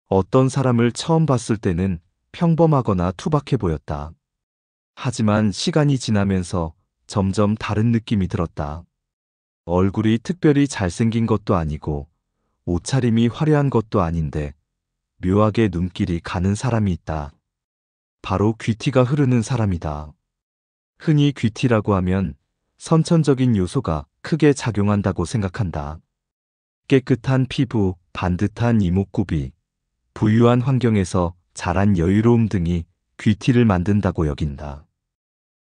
어떤 사람을 처음 봤을 때는 평범하거나 투박해 보였다. 하지만 시간이 지나면서 점점 다른 느낌이 들었다. 얼굴이 특별히 잘생긴 것도 아니고 옷차림이 화려한 것도 아닌데 묘하게 눈길이 가는 사람이 있다. 바로 귀티가 흐르는 사람이다. 흔히 귀티라고 하면 선천적인 요소가 크게 작용한다고 생각한다. 깨끗한 피부, 반듯한 이목구비, 부유한 환경에서 자란 여유로움 등이 귀티를 만든다고 여긴다.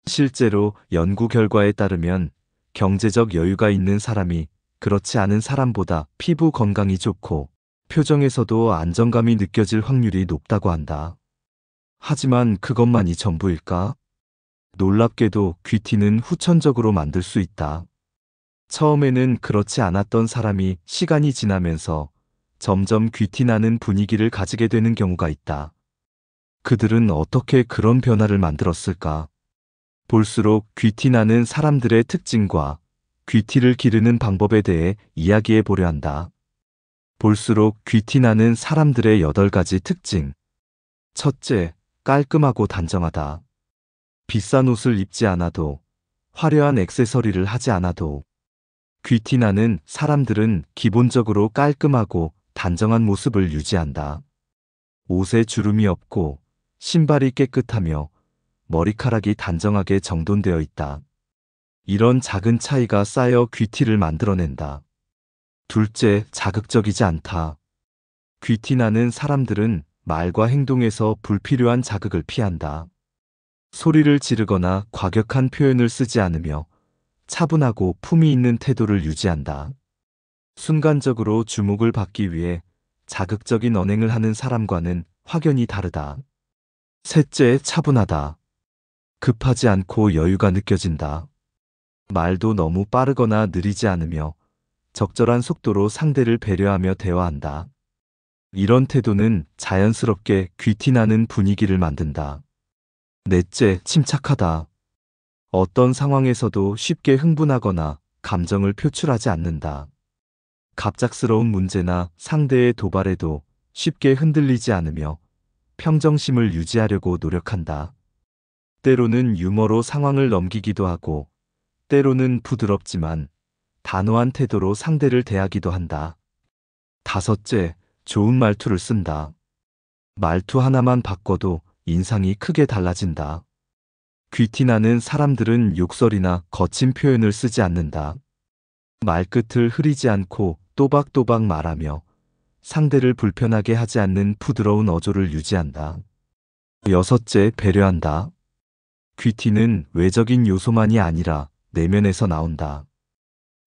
실제로 연구 결과에 따르면 경제적 여유가 있는 사람이 그렇지 않은 사람보다 피부 건강이 좋고 표정에서도 안정감이 느껴질 확률이 높다고 한다. 하지만 그것만이 전부일까? 놀랍게도 귀티는 후천적으로 만들 수 있다. 처음에는 그렇지 않았던 사람이 시간이 지나면서 점점 귀티나는 분위기를 가지게 되는 경우가 있다. 그들은 어떻게 그런 변화를 만들었을까? 볼수록 귀티나는 사람들의 특징과 귀티를 기르는 방법에 대해 이야기해 보려 한다. 볼수록 귀티나는 사람들의 8가지 특징. 첫째, 깔끔하고 단정하다. 비싼 옷을 입지 않아도, 화려한 액세서리를 하지 않아도 귀티나는 사람들은 기본적으로 깔끔하고 단정한 모습을 유지한다. 옷에 주름이 없고 신발이 깨끗하며 머리카락이 단정하게 정돈되어 있다. 이런 작은 차이가 쌓여 귀티를 만들어낸다. 둘째, 자극적이지 않다. 귀티나는 사람들은 말과 행동에서 불필요한 자극을 피한다. 소리를 지르거나 과격한 표현을 쓰지 않으며 차분하고 품위 있는 태도를 유지한다. 순간적으로 주목을 받기 위해 자극적인 언행을 하는 사람과는 확연히 다르다. 셋째, 차분하다. 급하지 않고 여유가 느껴진다. 말도 너무 빠르거나 느리지 않으며 적절한 속도로 상대를 배려하며 대화한다. 이런 태도는 자연스럽게 귀티나는 분위기를 만든다. 넷째, 침착하다. 어떤 상황에서도 쉽게 흥분하거나 감정을 표출하지 않는다. 갑작스러운 문제나 상대의 도발에도 쉽게 흔들리지 않으며 평정심을 유지하려고 노력한다. 때로는 유머로 상황을 넘기기도 하고, 때로는 부드럽지만 단호한 태도로 상대를 대하기도 한다. 다섯째, 좋은 말투를 쓴다. 말투 하나만 바꿔도 인상이 크게 달라진다. 귀티나는 사람들은 욕설이나 거친 표현을 쓰지 않는다. 말끝을 흐리지 않고 또박또박 말하며 상대를 불편하게 하지 않는 부드러운 어조를 유지한다. 여섯째, 배려한다. 귀티는 외적인 요소만이 아니라 내면에서 나온다.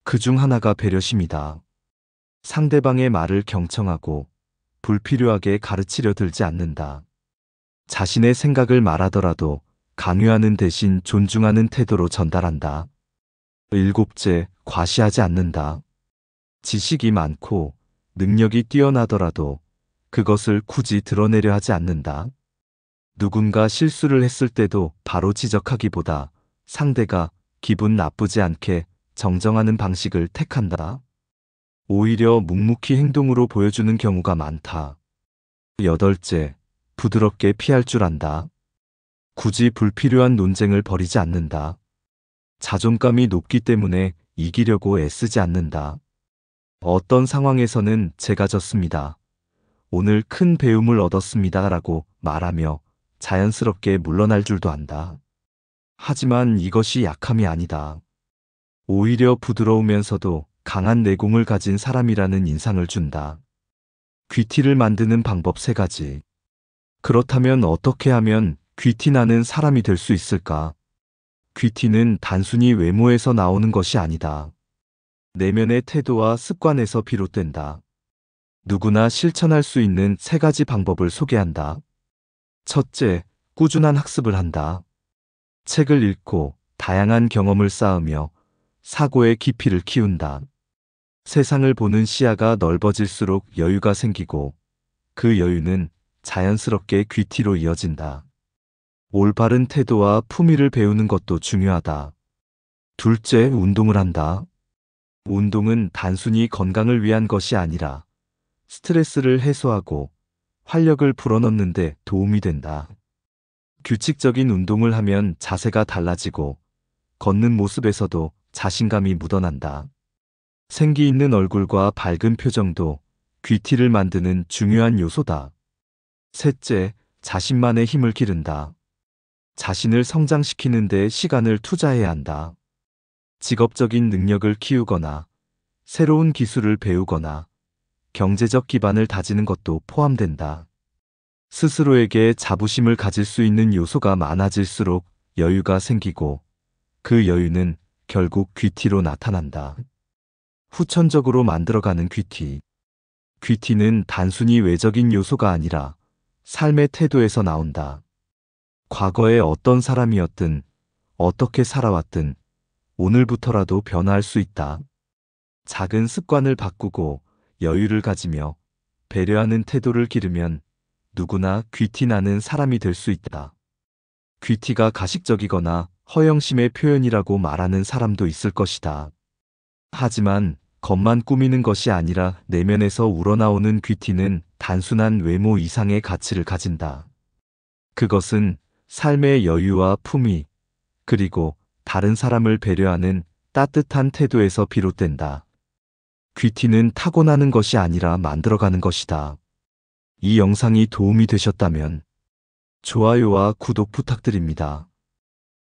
그중 하나가 배려심이다. 상대방의 말을 경청하고 불필요하게 가르치려 들지 않는다. 자신의 생각을 말하더라도 강요하는 대신 존중하는 태도로 전달한다. 일곱째, 과시하지 않는다. 지식이 많고 능력이 뛰어나더라도 그것을 굳이 드러내려 하지 않는다. 누군가 실수를 했을 때도 바로 지적하기보다 상대가 기분 나쁘지 않게 정정하는 방식을 택한다. 오히려 묵묵히 행동으로 보여주는 경우가 많다. 여덟째, 부드럽게 피할 줄 안다. 굳이 불필요한 논쟁을 벌이지 않는다. 자존감이 높기 때문에 이기려고 애쓰지 않는다. 어떤 상황에서는 제가 졌습니다. 오늘 큰 배움을 얻었습니다. 라고 말하며 자연스럽게 물러날 줄도 안다. 하지만 이것이 약함이 아니다. 오히려 부드러우면서도 강한 내공을 가진 사람이라는 인상을 준다. 귀티를 만드는 방법 3가지. 그렇다면 어떻게 하면 귀티나는 사람이 될 수 있을까? 귀티는 단순히 외모에서 나오는 것이 아니다. 내면의 태도와 습관에서 비롯된다. 누구나 실천할 수 있는 3가지 방법을 소개한다. 첫째, 꾸준한 학습을 한다. 책을 읽고 다양한 경험을 쌓으며 사고의 깊이를 키운다. 세상을 보는 시야가 넓어질수록 여유가 생기고 그 여유는 자연스럽게 귀티로 이어진다. 올바른 태도와 품위를 배우는 것도 중요하다. 둘째, 운동을 한다. 운동은 단순히 건강을 위한 것이 아니라 스트레스를 해소하고 활력을 불어넣는 데 도움이 된다. 규칙적인 운동을 하면 자세가 달라지고 걷는 모습에서도 자신감이 묻어난다. 생기 있는 얼굴과 밝은 표정도 귀티를 만드는 중요한 요소다. 셋째, 자신만의 힘을 기른다. 자신을 성장시키는 데 시간을 투자해야 한다. 직업적인 능력을 키우거나 새로운 기술을 배우거나 경제적 기반을 다지는 것도 포함된다. 스스로에게 자부심을 가질 수 있는 요소가 많아질수록 여유가 생기고 그 여유는 결국 귀티로 나타난다. 후천적으로 만들어가는 귀티. 귀티는 단순히 외적인 요소가 아니라 삶의 태도에서 나온다. 과거에 어떤 사람이었든 어떻게 살아왔든 오늘부터라도 변화할 수 있다. 작은 습관을 바꾸고 여유를 가지며 배려하는 태도를 기르면 누구나 귀티 나는 사람이 될 수 있다. 귀티가 가식적이거나 허영심의 표현이라고 말하는 사람도 있을 것이다. 하지만 겉만 꾸미는 것이 아니라 내면에서 우러나오는 귀티는 단순한 외모 이상의 가치를 가진다. 그것은 삶의 여유와 품위, 그리고 다른 사람을 배려하는 따뜻한 태도에서 비롯된다. 귀티는 타고나는 것이 아니라 만들어가는 것이다. 이 영상이 도움이 되셨다면 좋아요와 구독 부탁드립니다.